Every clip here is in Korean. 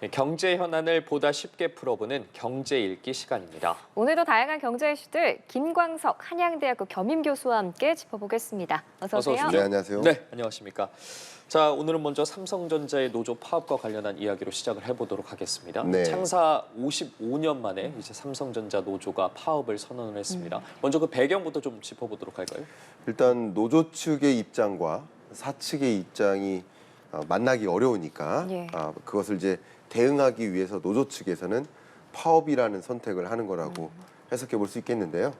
경제 현안을 보다 쉽게 풀어보는 경제 읽기 시간입니다. 오늘도 다양한 경제 이슈들 김광석 한양대학교 겸임교수와 함께 짚어보겠습니다. 어서 오세요. 오십시오. 네, 안녕하세요. 네, 안녕하십니까. 자, 오늘은 먼저 삼성전자의 노조 파업과 관련한 이야기로 시작을 해보도록 하겠습니다. 네. 창사 55년 만에 이제 삼성전자 노조가 파업을 선언을 했습니다. 먼저 그 배경부터 좀 짚어보도록 할까요? 일단 노조 측의 입장과 사측의 입장이 만나기 어려우니까 예. 그것을 이제 대응하기 위해서 노조 측에서는 파업이라는 선택을 하는 거라고 해석해 볼 수 있겠는데요.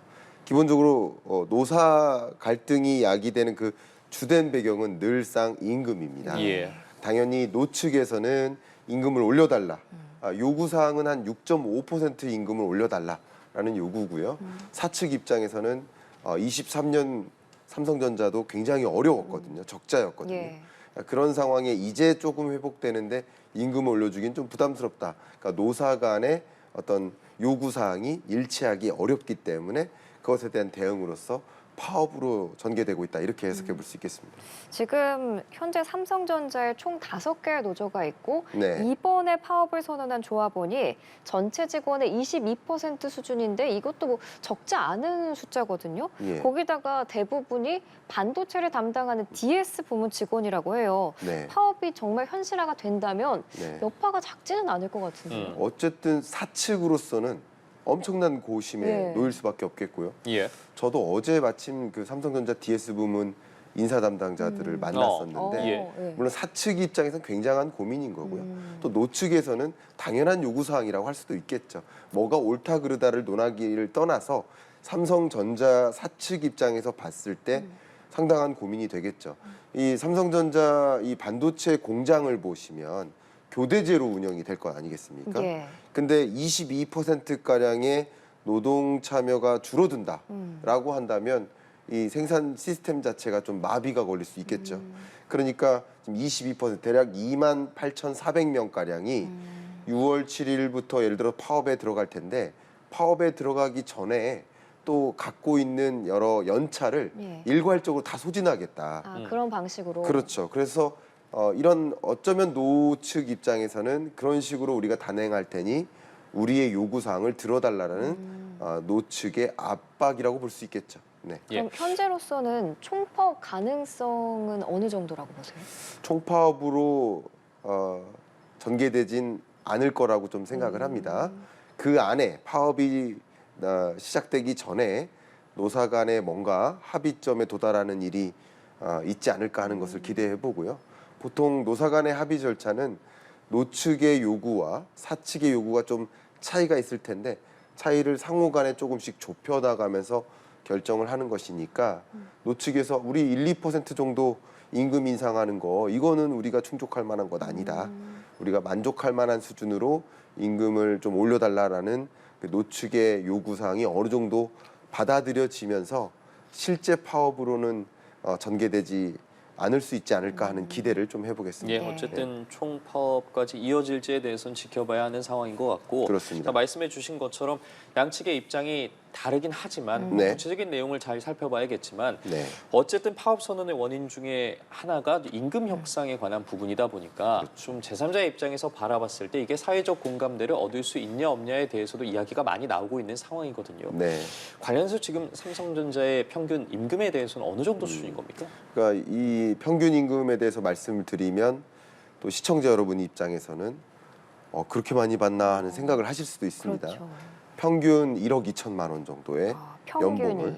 기본적으로 노사 갈등이 야기되는 그 주된 배경은 늘상 임금입니다. 예. 당연히 노측에서는 임금을 올려달라. 요구사항은 한 6.5% 임금을 올려달라라는 요구고요. 사측 입장에서는 23년 삼성전자도 굉장히 어려웠거든요. 적자였거든요. 예. 그런 상황에 이제 조금 회복되는데 임금을 올려주긴 좀 부담스럽다. 그러니까 노사 간의 어떤 요구사항이 일치하기 어렵기 때문에 그것에 대한 대응으로서 파업으로 전개되고 있다. 이렇게 해석해 볼 수 있겠습니다. 지금 현재 삼성전자에 총 5개의 노조가 있고 네. 이번에 파업을 선언한 조합원이 전체 직원의 22% 수준인데 이것도 뭐 적지 않은 숫자거든요. 예. 거기다가 대부분이 반도체를 담당하는 DS 부문 직원이라고 해요. 네. 파업이 정말 현실화가 된다면 네. 여파가 작지는 않을 것 같은데요. 어쨌든 사측으로서는 엄청난 고심에 예. 놓일 수밖에 없겠고요. 예. 저도 어제 마침 그 삼성전자 DS 부문 인사 담당자들을 만났었는데 예. 물론 사측 입장에서는 굉장한 고민인 거고요. 또 노측에서는 당연한 요구사항이라고 할 수도 있겠죠. 뭐가 옳다 그르다를 논하기를 떠나서 삼성전자 사측 입장에서 봤을 때 상당한 고민이 되겠죠. 이 삼성전자 이 반도체 공장을 보시면 교대제로 운영이 될 것 아니겠습니까? 예. 근데 22%가량의 노동 참여가 줄어든다라고 한다면 이 생산 시스템 자체가 좀 마비가 걸릴 수 있겠죠. 그러니까 지금 22% 대략 28,400명가량이 6월 7일부터 예를 들어 파업에 들어갈 텐데 파업에 들어가기 전에 또 갖고 있는 여러 연차를 예. 일괄적으로 다 소진하겠다. 그런 방식으로. 그렇죠. 그래서 이런 어쩌면 노측 입장에서는 그런 식으로 우리가 단행할 테니 우리의 요구사항을 들어달라는 노측의 압박이라고 볼 수 있겠죠. 네. 그럼 현재로서는 총파업 가능성은 어느 정도라고 보세요? 총파업으로 전개되진 않을 거라고 좀 생각을 합니다. 그 안에 파업이 시작되기 전에 노사 간에 뭔가 합의점에 도달하는 일이 있지 않을까 하는 것을 기대해 보고요. 보통 노사 간의 합의 절차는 노측의 요구와 사측의 요구가 좀 차이가 있을 텐데 차이를 상호 간에 조금씩 좁혀나가면서 결정을 하는 것이니까 노측에서 우리 1~2% 정도 임금 인상하는 거 이거는 우리가 충족할 만한 것 아니다. 우리가 만족할 만한 수준으로 임금을 좀 올려달라라는 그 노측의 요구사항이 어느 정도 받아들여지면서 실제 파업으로는 전개되지 않을 수 있지 않을까 하는 기대를 좀 해보겠습니다. 예, 어쨌든 총파업까지 이어질지에 대해서는 지켜봐야 하는 상황인 것 같고 그렇습니다. 말씀해 주신 것처럼 양측의 입장이 다르긴 하지만 네. 구체적인 내용을 잘 살펴봐야겠지만 네. 어쨌든 파업 선언의 원인 중에 하나가 임금 협상에 관한 부분이다 보니까 좀 제3자의 입장에서 바라봤을 때 이게 사회적 공감대를 얻을 수 있냐 없냐에 대해서도 이야기가 많이 나오고 있는 상황이거든요. 네. 관련해서 지금 삼성전자의 평균 임금에 대해서는 어느 정도 수준인 겁니까? 그러니까 이 평균 임금에 대해서 말씀을 드리면 또 시청자 여러분 입장에서는 그렇게 많이 받나 하는 생각을 하실 수도 있습니다. 그렇죠. 평균 1억 2천만 원 정도의 평균이. 연봉을.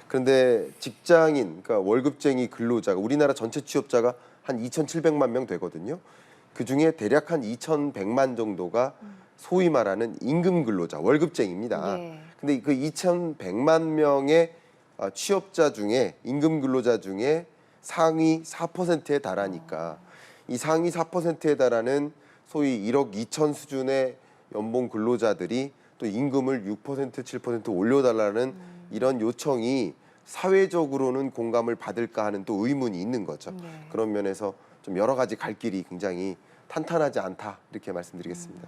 그런데 직장인, 그러니까 월급쟁이 근로자가 우리나라 전체 취업자가 한 2,700만 명 되거든요. 그중에 대략 한 2,100만 정도가 소위 말하는 임금 근로자, 월급쟁이입니다. 예. 근데 그 2,100만 명의 취업자 중에 임금 근로자 중에 상위 4%에 달하니까 이 상위 4%에 달하는 소위 1억 2천 수준의 연봉 근로자들이 또 임금을 6%, 7% 올려달라는 이런 요청이 사회적으로는 공감을 받을까 하는 또 의문이 있는 거죠. 그런 면에서 좀 여러 가지 갈 길이 굉장히 탄탄하지 않다 이렇게 말씀드리겠습니다.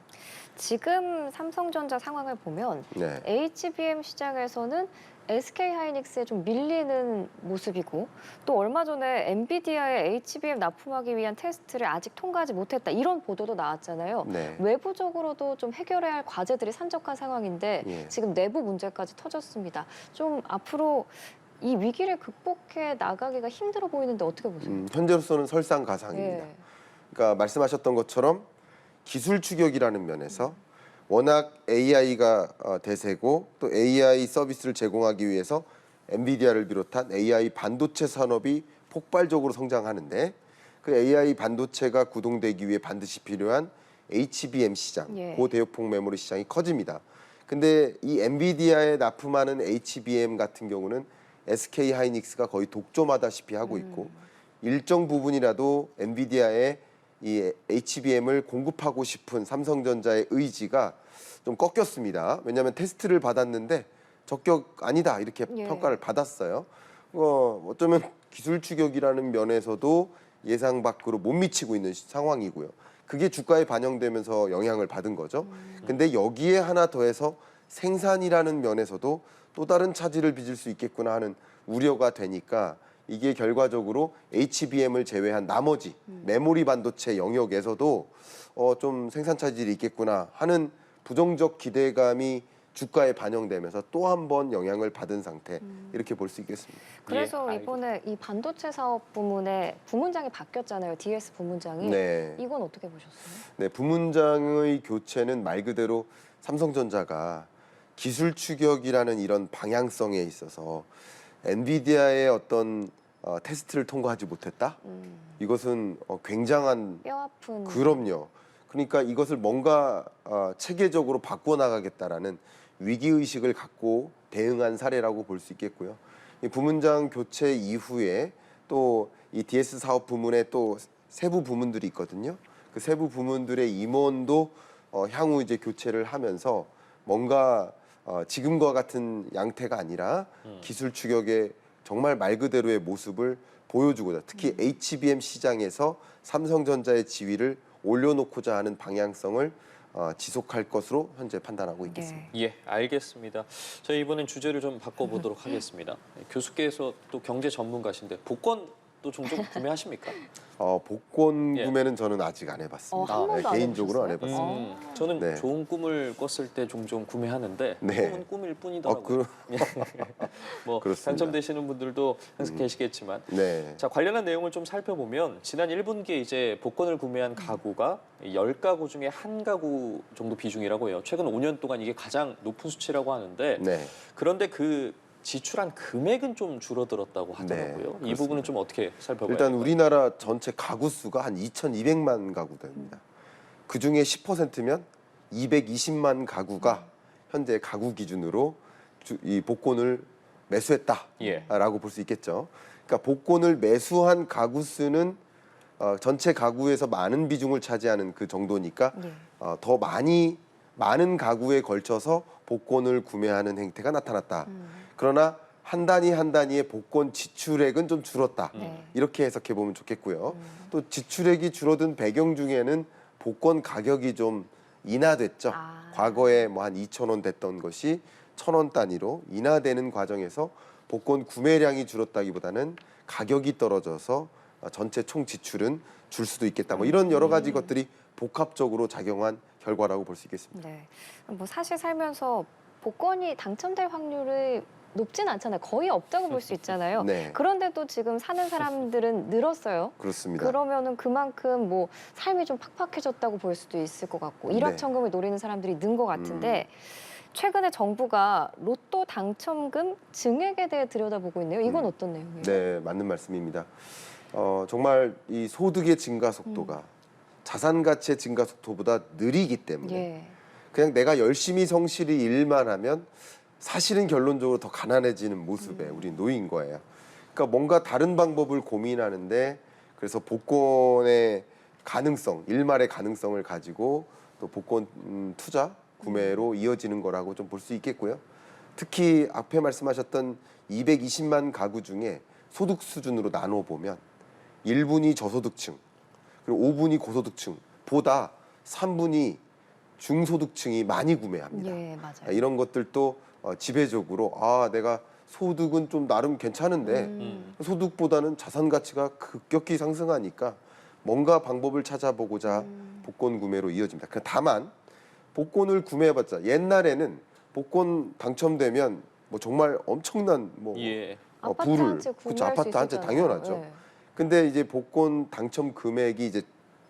지금 삼성전자 상황을 보면 네. HBM 시장에서는 SK하이닉스에 좀 밀리는 모습이고 또 얼마 전에 엔비디아의 HBM 납품하기 위한 테스트를 아직 통과하지 못했다 이런 보도도 나왔잖아요. 네. 외부적으로도 좀 해결해야 할 과제들이 산적한 상황인데 예. 지금 내부 문제까지 터졌습니다. 좀 앞으로 이 위기를 극복해 나가기가 힘들어 보이는데 어떻게 보세요? 현재로서는 설상가상입니다. 예. 그러니까 말씀하셨던 것처럼 기술 추격이라는 면에서 워낙 AI가 대세고 또 AI 서비스를 제공하기 위해서 엔비디아를 비롯한 AI 반도체 산업이 폭발적으로 성장하는데 그 AI 반도체가 구동되기 위해 반드시 필요한 HBM 시장, 예. 고대역폭 메모리 시장이 커집니다. 근데 이 엔비디아에 납품하는 HBM 같은 경우는 SK하이닉스가 거의 독점하다시피 하고 있고 일정 부분이라도 엔비디아에 이 HBM을 공급하고 싶은 삼성전자의 의지가 좀 꺾였습니다. 왜냐하면 테스트를 받았는데 적격 아니다 이렇게 예. 평가를 받았어요. 어쩌면 기술 추격이라는 면에서도 예상 밖으로 못 미치고 있는 상황이고요. 그게 주가에 반영되면서 영향을 받은 거죠. 근데 여기에 하나 더해서 생산이라는 면에서도 또 다른 차질을 빚을 수 있겠구나 하는 우려가 되니까 이게 결과적으로 HBM을 제외한 나머지 메모리 반도체 영역에서도 좀 생산 차질이 있겠구나 하는 부정적 기대감이 주가에 반영되면서 또 한 번 영향을 받은 상태 이렇게 볼 수 있겠습니다. 그래서 예, 이번에 이 반도체 사업 부문에 부문장이 바뀌었잖아요. DS 부문장이. 네. 이건 어떻게 보셨어요? 네, 부문장의 교체는 말 그대로 삼성전자가 기술 추격이라는 이런 방향성에 있어서 엔비디아의 어떤 테스트를 통과하지 못했다? 이것은 굉장한 뼈아픈. 그럼요. 그러니까 이것을 뭔가 체계적으로 바꿔나가겠다라는 위기의식을 갖고 대응한 사례라고 볼 수 있겠고요. 이 부문장 교체 이후에 또 이 DS 사업 부문에 또 세부 부문들이 있거든요. 그 세부 부문들의 임원도 향후 이제 교체를 하면서 뭔가 지금과 같은 양태가 아니라 기술 추격의 정말 말 그대로의 모습을 보여주고자 특히 HBM 시장에서 삼성전자의 지위를 올려놓고자 하는 방향성을 지속할 것으로 현재 판단하고 있겠습니다. 네. 예, 알겠습니다. 저희 이번엔 주제를 좀 바꿔보도록 하겠습니다. 교수께서 또 경제 전문가신데 복권도 종종 구매하십니까? 복권 예. 구매는 저는 아직 안 해봤습니다. 한 번도 안 개인적으로 안 해보셨어요? 해봤습니다. 저는 네. 좋은 꿈을 꿨을 때 종종 구매하는데 네. 꿈은 꿈일 뿐이더라고요. 뭐 그렇습니다. 당첨되시는 분들도 항상 계시겠지만 네. 자, 관련한 내용을 좀 살펴보면 지난 1분기에 이제 복권을 구매한 가구가 10가구 중에 한 가구 정도 비중이라고 해요. 최근 5년 동안 이게 가장 높은 수치라고 하는데 네. 그런데 그 지출한 금액은 좀 줄어들었다고 하더라고요. 네, 이 부분은 좀 어떻게 살펴봐야 일단 될까요? 우리나라 전체 가구 수가 한 2,200만 가구 됩니다. 그 중에 10%면 220만 가구가 현재 가구 기준으로 이 복권을 매수했다라고 예. 볼 수 있겠죠. 그러니까 복권을 매수한 가구 수는 전체 가구에서 많은 비중을 차지하는 그 정도니까 네. 더 많은 가구에 걸쳐서 복권을 구매하는 행태가 나타났다. 그러나 한 단위 한 단위의 복권 지출액은 좀 줄었다. 네. 이렇게 해석해 보면 좋겠고요. 또 지출액이 줄어든 배경 중에는 복권 가격이 좀 인하됐죠. 아. 과거에 뭐 한 2,000원 됐던 것이 1,000원 단위로 인하되는 과정에서 복권 구매량이 줄었다기보다는 가격이 떨어져서 전체 총 지출은 줄 수도 있겠다. 뭐 이런 여러 가지 것들이 복합적으로 작용한 결과라고 볼 수 있겠습니다. 네. 뭐 사실 살면서 복권이 당첨될 확률이 높진 않잖아요. 거의 없다고 볼 수 있잖아요. 네. 그런데도 지금 사는 사람들은 늘었어요. 그렇습니다. 그러면은 그만큼 뭐 삶이 좀 팍팍해졌다고 볼 수도 있을 것 같고 네. 일확천금을 노리는 사람들이 는 것 같은데 최근에 정부가 로또 당첨금 증액에 대해 들여다보고 있네요. 이건 어떤 내용이에요? 네, 맞는 말씀입니다. 정말 이 소득의 증가 속도가 자산 가치의 증가 속도보다 느리기 때문에 예. 그냥 내가 열심히 성실히 일만 하면 사실은 결론적으로 더 가난해지는 모습에 우리 놓인 거예요. 그러니까 뭔가 다른 방법을 고민하는데 그래서 복권의 가능성, 일말의 가능성을 가지고 또 복권 투자, 구매로 이어지는 거라고 좀 볼 수 있겠고요. 특히 앞에 말씀하셨던 220만 가구 중에 소득 수준으로 나눠 보면 1분이 저소득층, 그리고 5분이 고소득층, 보다 3분이 중소득층이 많이 구매합니다. 예, 맞아요. 이런 것들도 지배적으로 내가 소득은 좀 나름 괜찮은데 소득보다는 자산 가치가 급격히 상승하니까 뭔가 방법을 찾아보고자 복권 구매로 이어집니다. 다만 복권을 구매해봤자 옛날에는 복권 당첨되면 뭐 정말 엄청난 뭐 예. 아파트 부를 한 채 그쵸, 구매할 아파트 수 한 채 있었잖아요. 당연하죠. 예. 근데 이제 복권 당첨 금액이 이제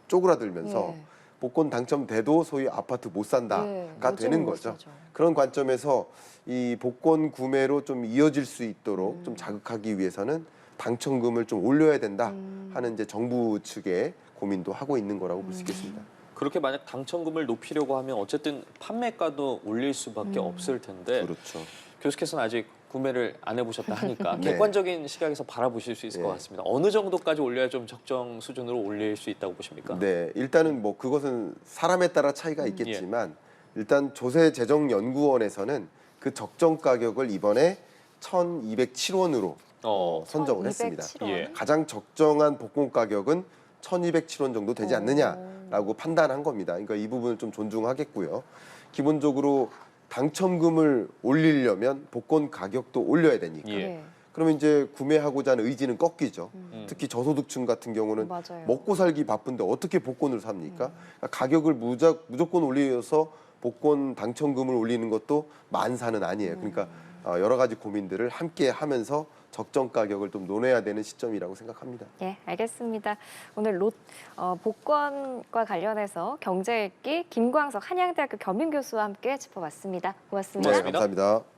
쪼그라들면서 예. 복권 당첨돼도 소위 아파트 못 산다가 예, 되는 요즘은 못 거죠. 사죠. 그런 관점에서 이 복권 구매로 좀 이어질 수 있도록 좀 자극하기 위해서는 당첨금을 좀 올려야 된다 하는 이제 정부 측의 고민도 하고 있는 거라고 볼 수 있겠습니다. 그렇게 만약 당첨금을 높이려고 하면 어쨌든 판매가도 올릴 수밖에 없을 텐데 그렇죠. 교수께서는 아직 구매를 안 해보셨다 하니까 네. 객관적인 시각에서 바라보실 수 있을 것 네. 같습니다. 어느 정도까지 올려야 좀 적정 수준으로 올릴 수 있다고 보십니까? 네, 일단은 뭐 그것은 사람에 따라 차이가 있겠지만 일단 조세재정연구원에서는 그 적정 가격을 이번에 1,207원으로 선정을 했습니다. 1,207원. 예. 가장 적정한 복권 가격은 1,207원 정도 되지 않느냐라고 판단한 겁니다. 그러니까 이 부분을 좀 존중하겠고요. 기본적으로 당첨금을 올리려면 복권 가격도 올려야 되니까. 예. 예. 그러면 이제 구매하고자 하는 의지는 꺾이죠. 특히 저소득층 같은 경우는 맞아요. 먹고 살기 바쁜데 어떻게 복권을 삽니까? 그러니까 가격을 무조건 올려서 복권 당첨금을 올리는 것도 만사는 아니에요. 그러니까 여러 가지 고민들을 함께 하면서 적정 가격을 좀 논해야 되는 시점이라고 생각합니다. 예, 알겠습니다. 오늘 복권과 관련해서 경제 읽기 김광석 한양대학교 겸임 교수와 함께 짚어봤습니다. 고맙습니다. 고맙습니다. 감사합니다.